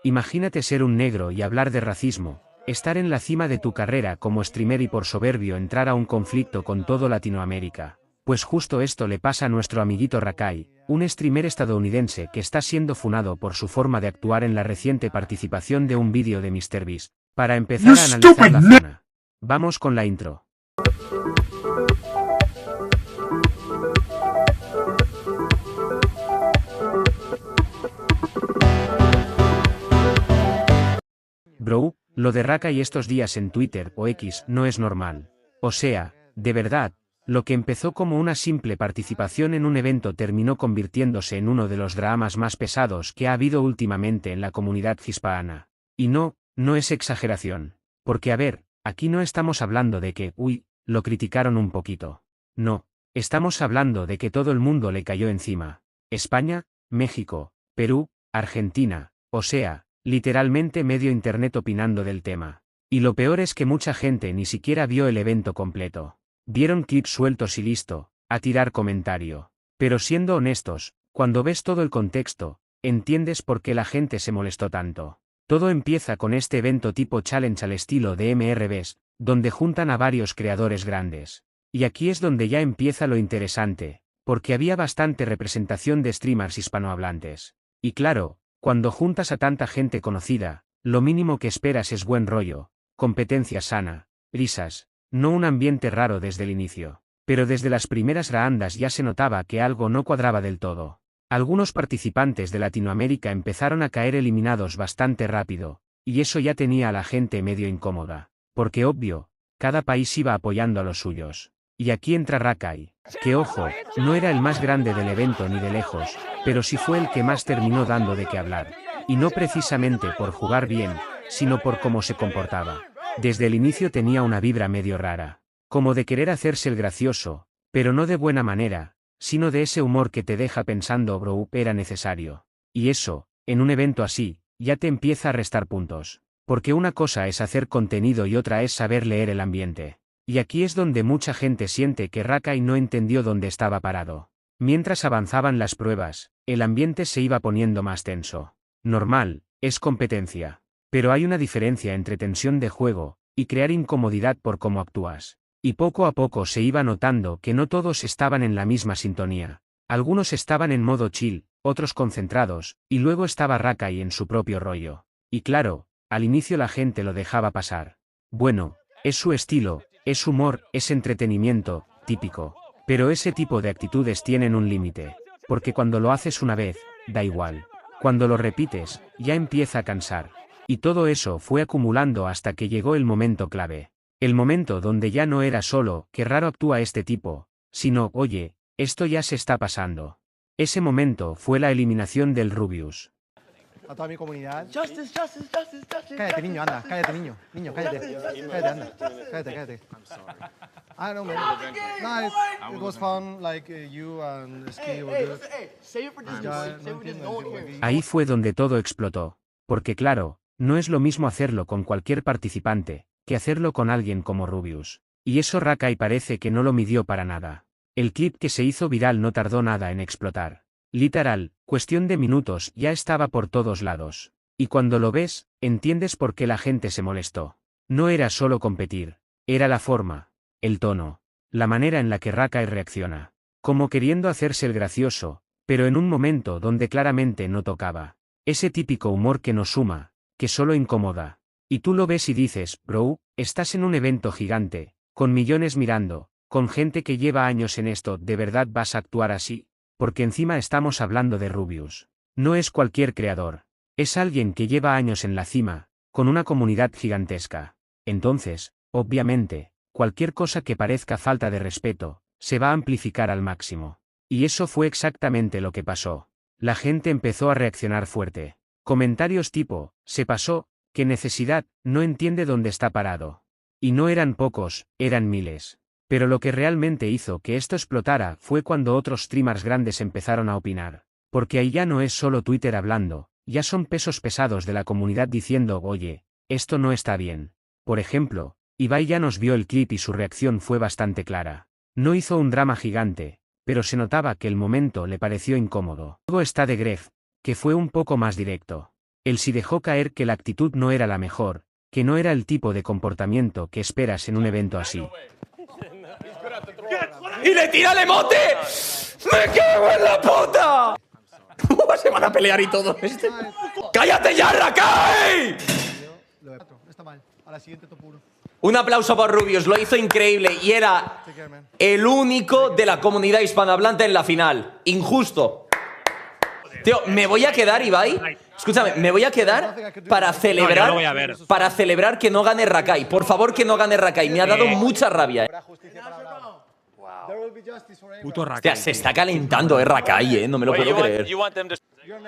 Imagínate ser un negro y hablar de racismo, estar en la cima de tu carrera como streamer y por soberbio entrar a un conflicto con todo Latinoamérica. Pues justo esto le pasa a nuestro amiguito Rakai, un streamer estadounidense que está siendo funado por su forma de actuar en la reciente participación de un vídeo de MrBeast. Para empezar a analizar la zona, vamos con la intro. Bro, lo de Rakai estos días en Twitter o X no es normal. O sea, de verdad, lo que empezó como una simple participación en un evento terminó convirtiéndose en uno de los dramas más pesados que ha habido últimamente en la comunidad hispana. Y no es exageración. Porque a ver, aquí no estamos hablando de que, lo criticaron un poquito. No, estamos hablando de que todo el mundo le cayó encima. España, México, Perú, Argentina, o sea, literalmente medio internet opinando del tema. Y lo peor es que mucha gente ni siquiera vio el evento completo. Vieron clips sueltos y listo, a tirar comentario. Pero siendo honestos, cuando ves todo el contexto, entiendes por qué la gente se molestó tanto. Todo empieza con este evento tipo challenge al estilo de MrBeast, donde juntan a varios creadores grandes. Y aquí es donde ya empieza lo interesante, porque había bastante representación de streamers hispanohablantes. Y claro, cuando juntas a tanta gente conocida, lo mínimo que esperas es buen rollo, competencia sana, risas, no un ambiente raro desde el inicio. Pero desde las primeras raandas ya se notaba que algo no cuadraba del todo. Algunos participantes de Latinoamérica empezaron a caer eliminados bastante rápido, y eso ya tenía a la gente medio incómoda. Porque obvio, cada país iba apoyando a los suyos. Y aquí entra Rakai, que ojo, no era el más grande del evento ni de lejos, pero sí fue el que más terminó dando de qué hablar. Y no precisamente por jugar bien, sino por cómo se comportaba. Desde el inicio tenía una vibra medio rara, como de querer hacerse el gracioso, pero no de buena manera, sino de ese humor que te deja pensando bro, era necesario. Y eso, en un evento así, ya te empieza a restar puntos. Porque una cosa es hacer contenido y otra es saber leer el ambiente. Y aquí es donde mucha gente siente que Rakai no entendió dónde estaba parado. Mientras avanzaban las pruebas, el ambiente se iba poniendo más tenso. Normal, es competencia. Pero hay una diferencia entre tensión de juego y crear incomodidad por cómo actúas. Y poco a poco se iba notando que no todos estaban en la misma sintonía. Algunos estaban en modo chill, otros concentrados, y luego estaba Rakai en su propio rollo. Y claro, al inicio la gente lo dejaba pasar. Bueno, es su estilo, es humor, es entretenimiento, típico. Pero ese tipo de actitudes tienen un límite. Porque cuando lo haces una vez, da igual. Cuando lo repites, ya empieza a cansar. Y todo eso fue acumulando hasta que llegó el momento clave. El momento donde ya no era solo, qué raro actúa este tipo, sino, oye, esto ya se está pasando. Ese momento fue la eliminación del Rubius. A toda mi comunidad. Cállate, niño, anda, cállate, niño. Niño, cállate. Cállate, anda. Cállate. I don't know, man. No, it was fun, like you and Ski were good. Save it for Disney. Ahí fue donde todo explotó. Porque claro, no es lo mismo hacerlo con cualquier participante, que hacerlo con alguien como Rubius. Y eso Rakai parece que no lo midió para nada. El clip que se hizo viral no tardó nada en explotar. Literal, cuestión de minutos ya estaba por todos lados. Y cuando lo ves, entiendes por qué la gente se molestó. No era solo competir, era la forma, el tono, la manera en la que Rakai reacciona. Como queriendo hacerse el gracioso, pero en un momento donde claramente no tocaba. Ese típico humor que no suma, que solo incomoda. Y tú lo ves y dices, bro, estás en un evento gigante, con millones mirando, con gente que lleva años en esto, ¿de verdad vas a actuar así? Porque encima estamos hablando de Rubius. No es cualquier creador. Es alguien que lleva años en la cima, con una comunidad gigantesca. Entonces, obviamente, cualquier cosa que parezca falta de respeto, se va a amplificar al máximo. Y eso fue exactamente lo que pasó. La gente empezó a reaccionar fuerte. Comentarios tipo, se pasó, qué necesidad, no entiende dónde está parado. Y no eran pocos, eran miles. Pero lo que realmente hizo que esto explotara fue cuando otros streamers grandes empezaron a opinar. Porque ahí ya no es solo Twitter hablando, ya son pesos pesados de la comunidad diciendo, oye, esto no está bien. Por ejemplo, Ibai ya nos vio el clip y su reacción fue bastante clara. No hizo un drama gigante, pero se notaba que el momento le pareció incómodo. Luego está de Gref, que fue un poco más directo. Él sí dejó caer que la actitud no era la mejor, que no era el tipo de comportamiento que esperas en un evento así. ¡Y le tira el emote! ¡Me cago en la puta! Se van a pelear y todo este. ¡Cállate ya, Rakai! Está mal. A la siguiente top 1. Un aplauso por Rubius, lo hizo increíble y era el único de la comunidad hispanohablante en la final. Injusto. Tío, me voy a quedar, Ibai. Escúchame, me voy a quedar para celebrar, lo voy a ver. para celebrar que no gane Rakai. Por favor, que no gane Rakai. Me ha dado mucha rabia. Puto Rakai. Hostia, se está calentando, Rakai, no me lo puedo creer.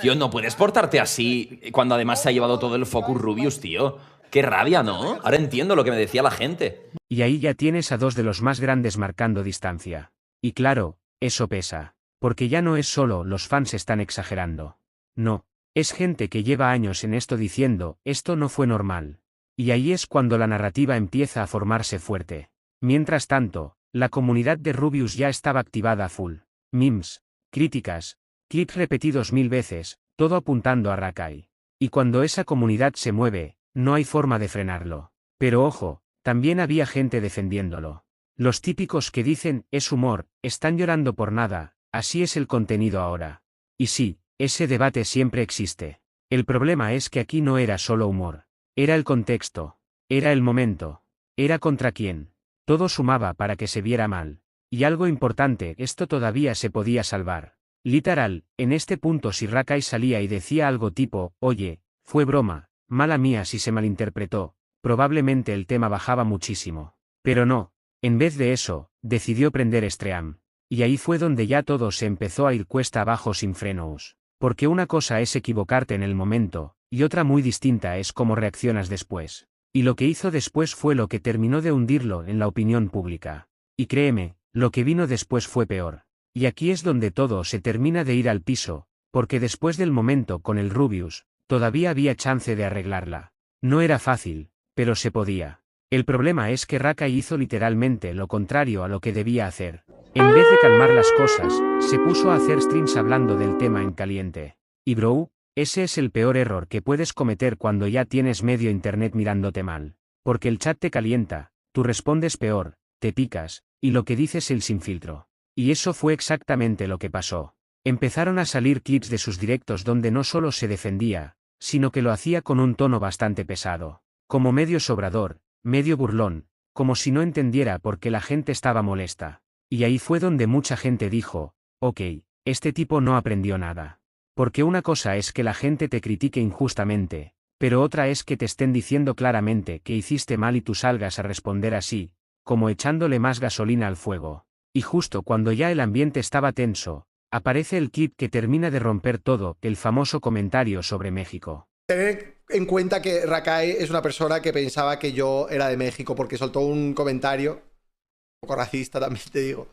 Tío, no puedes portarte así cuando además se ha llevado todo el focus Rubius, tío. Qué rabia, ¿no? Ahora entiendo lo que me decía la gente. Y ahí ya tienes a dos de los más grandes marcando distancia. Y claro, eso pesa. Porque ya no es solo los fans están exagerando. No, es gente que lleva años en esto diciendo, esto no fue normal. Y ahí es cuando la narrativa empieza a formarse fuerte. Mientras tanto, la comunidad de Rubius ya estaba activada a full. Memes, críticas, clips repetidos 1000 veces, todo apuntando a Rakai. Y cuando esa comunidad se mueve, no hay forma de frenarlo. Pero ojo, también había gente defendiéndolo. Los típicos que dicen, es humor, están llorando por nada, así es el contenido ahora. Y sí, ese debate siempre existe. El problema es que aquí no era solo humor. Era el contexto. Era el momento. Era contra quién. Todo sumaba para que se viera mal. Y algo importante, esto todavía se podía salvar. Literal, en este punto si Rakai salía y decía algo tipo, oye, fue broma, mala mía si se malinterpretó, probablemente el tema bajaba muchísimo. Pero no, en vez de eso, decidió prender Stream. Y ahí fue donde ya todo se empezó a ir cuesta abajo sin frenos. Porque una cosa es equivocarte en el momento, y otra muy distinta es cómo reaccionas después. Y lo que hizo después fue lo que terminó de hundirlo en la opinión pública. Y créeme, lo que vino después fue peor. Y aquí es donde todo se termina de ir al piso, porque después del momento con el Rubius, todavía había chance de arreglarla. No era fácil, pero se podía. El problema es que Rakai hizo literalmente lo contrario a lo que debía hacer. En vez de calmar las cosas, se puso a hacer streams hablando del tema en caliente. Y bro, ese es el peor error que puedes cometer cuando ya tienes medio internet mirándote mal. Porque el chat te calienta, tú respondes peor, te picas, y lo que dices el sin filtro. Y eso fue exactamente lo que pasó. Empezaron a salir clips de sus directos donde no solo se defendía, sino que lo hacía con un tono bastante pesado. Como medio sobrador, medio burlón, como si no entendiera por qué la gente estaba molesta. Y ahí fue donde mucha gente dijo, ok, este tipo no aprendió nada. Porque una cosa es que la gente te critique injustamente, pero otra es que te estén diciendo claramente que hiciste mal y tú salgas a responder así, como echándole más gasolina al fuego. Y justo cuando ya el ambiente estaba tenso, aparece el clip que termina de romper todo, el famoso comentario sobre México. Tener en cuenta que Rakai es una persona que pensaba que yo era de México porque soltó un comentario, un poco racista también te digo,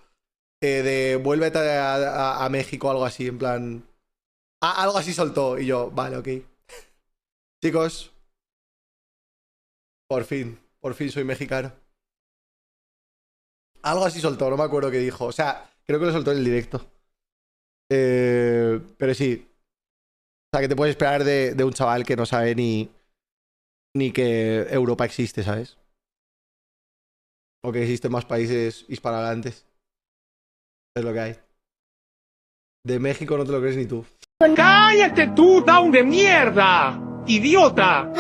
de vuélvete a México, algo así, en plan... algo así soltó y yo, vale, ok. Chicos, por fin soy mexicano. Algo así soltó, no me acuerdo qué dijo. O sea, creo que lo soltó en el directo. Pero sí. O sea, ¿qué te puedes esperar de un chaval que no sabe ni que Europa existe, ¿sabes? O que existen más países hispanohablantes. Es lo que hay. De México no te lo crees ni tú. ¡Cállate tú, down de mierda! ¡Idiota!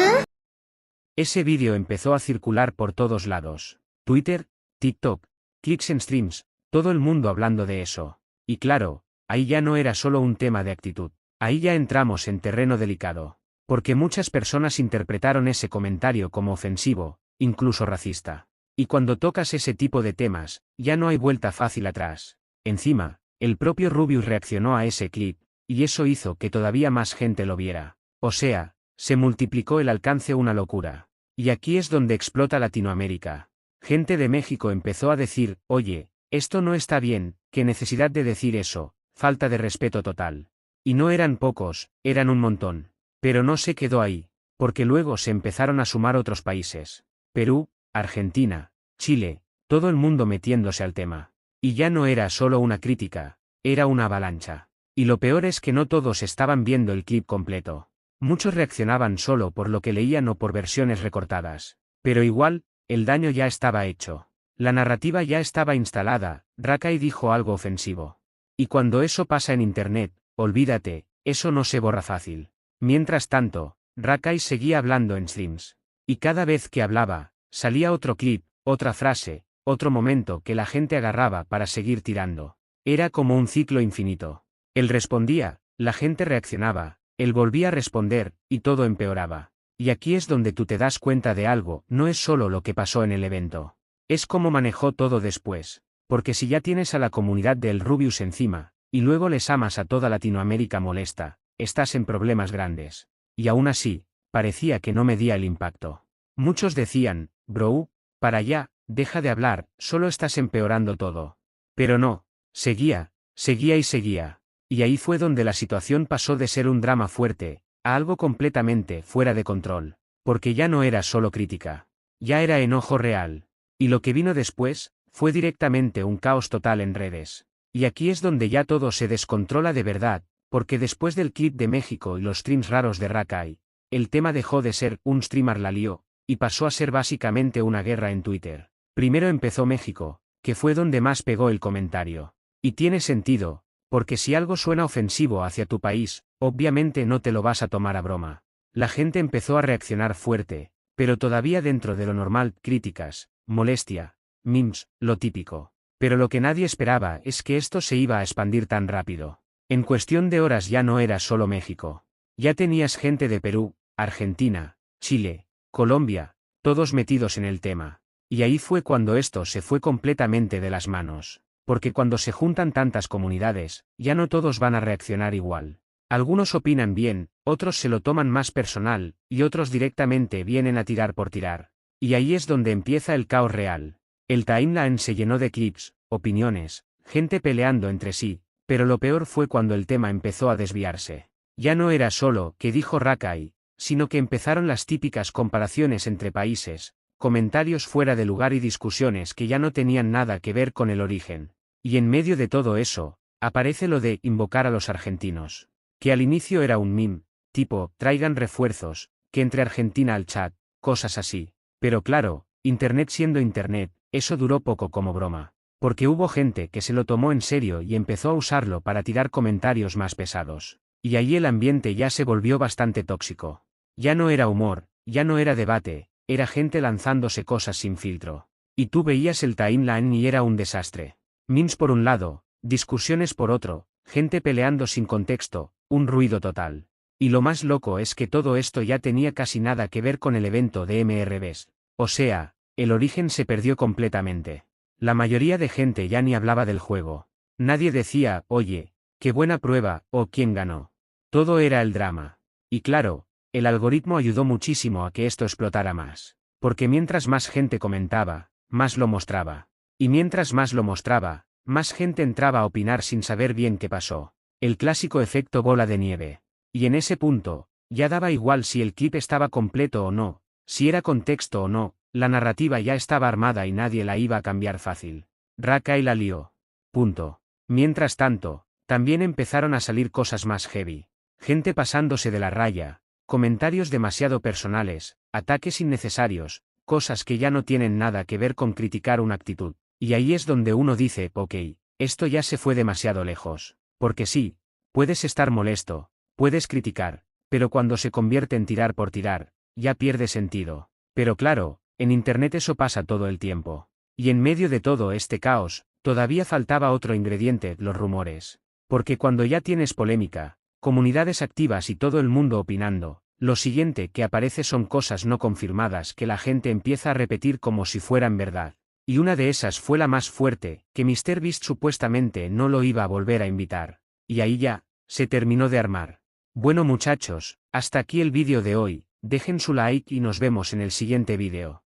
Ese vídeo empezó a circular por todos lados. Twitter, TikTok, clics en streams, todo el mundo hablando de eso. Y claro, ahí ya no era solo un tema de actitud. Ahí ya entramos en terreno delicado. Porque muchas personas interpretaron ese comentario como ofensivo, incluso racista. Y cuando tocas ese tipo de temas, ya no hay vuelta fácil atrás. Encima, el propio Rubius reaccionó a ese clip, y eso hizo que todavía más gente lo viera. O sea, se multiplicó el alcance una locura. Y aquí es donde explota Latinoamérica. Gente de México empezó a decir, oye, esto no está bien, qué necesidad de decir eso, falta de respeto total. Y no eran pocos, eran un montón. Pero no se quedó ahí, porque luego se empezaron a sumar otros países. Perú, Argentina, Chile, todo el mundo metiéndose al tema. Y ya no era solo una crítica, era una avalancha. Y lo peor es que no todos estaban viendo el clip completo. Muchos reaccionaban solo por lo que leían o por versiones recortadas. Pero igual, el daño ya estaba hecho. La narrativa ya estaba instalada. Rakai dijo algo ofensivo. Y cuando eso pasa en internet, olvídate, eso no se borra fácil. Mientras tanto, Rakai seguía hablando en streams. Y cada vez que hablaba, salía otro clip, otra frase, otro momento que la gente agarraba para seguir tirando. Era como un ciclo infinito. Él respondía, la gente reaccionaba, él volvía a responder, y todo empeoraba. Y aquí es donde tú te das cuenta de algo, no es solo lo que pasó en el evento. Es cómo manejó todo después. Porque si ya tienes a la comunidad del Rubius encima, y luego les amas a toda Latinoamérica molesta, estás en problemas grandes. Y aún así, parecía que no medía el impacto. Muchos decían, bro, para allá, deja de hablar, solo estás empeorando todo. Pero no, seguía y seguía. Y ahí fue donde la situación pasó de ser un drama fuerte, a algo completamente fuera de control. Porque ya no era solo crítica. Ya era enojo real. Y lo que vino después, fue directamente un caos total en redes. Y aquí es donde ya todo se descontrola de verdad, porque después del clip de México y los streams raros de Rakai, el tema dejó de ser un streamer la lió, y pasó a ser básicamente una guerra en Twitter. Primero empezó México, que fue donde más pegó el comentario. Y tiene sentido, porque si algo suena ofensivo hacia tu país, obviamente no te lo vas a tomar a broma. La gente empezó a reaccionar fuerte, pero todavía dentro de lo normal, críticas, molestia, memes, lo típico. Pero lo que nadie esperaba es que esto se iba a expandir tan rápido. En cuestión de horas ya no era solo México. Ya tenías gente de Perú, Argentina, Chile, Colombia, todos metidos en el tema. Y ahí fue cuando esto se fue completamente de las manos. Porque cuando se juntan tantas comunidades, ya no todos van a reaccionar igual. Algunos opinan bien, otros se lo toman más personal, y otros directamente vienen a tirar por tirar. Y ahí es donde empieza el caos real. El timeline se llenó de clips, opiniones, gente peleando entre sí, pero lo peor fue cuando el tema empezó a desviarse. Ya no era solo que dijo Rakai, sino que empezaron las típicas comparaciones entre países, comentarios fuera de lugar y discusiones que ya no tenían nada que ver con el origen. Y en medio de todo eso, aparece lo de invocar a los argentinos. Que al inicio era un meme, tipo, traigan refuerzos, que entre Argentina al chat, cosas así. Pero claro, internet siendo internet, eso duró poco como broma. Porque hubo gente que se lo tomó en serio y empezó a usarlo para tirar comentarios más pesados. Y ahí el ambiente ya se volvió bastante tóxico. Ya no era humor, ya no era debate, era gente lanzándose cosas sin filtro. Y tú veías el timeline y era un desastre. Memes por un lado, discusiones por otro, gente peleando sin contexto, un ruido total. Y lo más loco es que todo esto ya tenía casi nada que ver con el evento de MRBs. O sea, el origen se perdió completamente. La mayoría de gente ya ni hablaba del juego. Nadie decía, oye, qué buena prueba, o quién ganó. Todo era el drama. Y claro, el algoritmo ayudó muchísimo a que esto explotara más. Porque mientras más gente comentaba, más lo mostraba. Y mientras más lo mostraba, más gente entraba a opinar sin saber bien qué pasó. El clásico efecto bola de nieve. Y en ese punto, ya daba igual si el clip estaba completo o no, si era contexto o no, la narrativa ya estaba armada y nadie la iba a cambiar fácil. Rakai la lió. Punto. Mientras tanto, también empezaron a salir cosas más heavy. Gente pasándose de la raya, comentarios demasiado personales, ataques innecesarios, cosas que ya no tienen nada que ver con criticar una actitud. Y ahí es donde uno dice, ok, esto ya se fue demasiado lejos. Porque sí, puedes estar molesto, puedes criticar, pero cuando se convierte en tirar por tirar, ya pierde sentido. Pero claro, en internet eso pasa todo el tiempo. Y en medio de todo este caos, todavía faltaba otro ingrediente, los rumores. Porque cuando ya tienes polémica, comunidades activas y todo el mundo opinando, lo siguiente que aparece son cosas no confirmadas que la gente empieza a repetir como si fueran verdad. Y una de esas fue la más fuerte, que MrBeast supuestamente no lo iba a volver a invitar. Y ahí ya, se terminó de armar. Bueno muchachos, hasta aquí el vídeo de hoy, dejen su like y nos vemos en el siguiente vídeo.